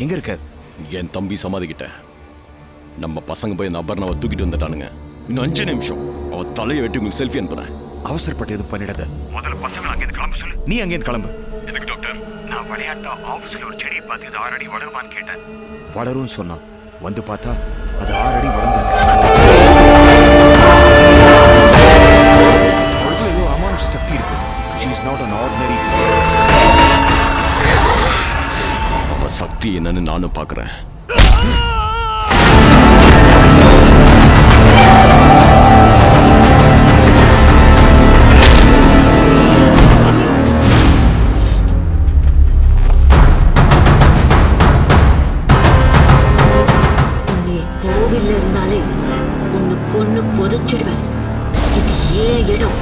எங்க இருக்க? என் தம்பி சமாதிக்கிட்ட. நம்ம பசங்க போய் அந்த அபர்ணாவை தூக்கிட்டு வந்துட்டானுங்க. இன்னும் 5 நிமிஷம் அவ தலையை வெட்டி உங்களுக்கு செல்ஃபி அனுப்புறேன். அவசரப்பட்டு எதுவும் பண்ணிடாத. முதல்ல பசங்களை அங்கேருந்து கிளம்ப சொல்லு. நீ அங்கேருந்து கிளம்பு. எதுக்கு டாக்டர்? நான் விளையாட்டா ஆஃபீஸில் ஒரு செடியை பார்த்து இது 6 அடி வளருமான்னு கேட்டேன். வளரும்னு சொன்னா வந்து பார்த்தா அது 6 அடி வளர்ந்துருக்கு. அவளுக்கு ஏதோ அமானுஷ சக்தி இருக்கு. She is not an ordinary girl. அவ சக்தி என்னன்னு நானும் பார்க்குறேன். கோவில்ல இருந்தாலே உன்னை கொன்னு புதைச்சிடுவேன். இது ஏன் இடம்?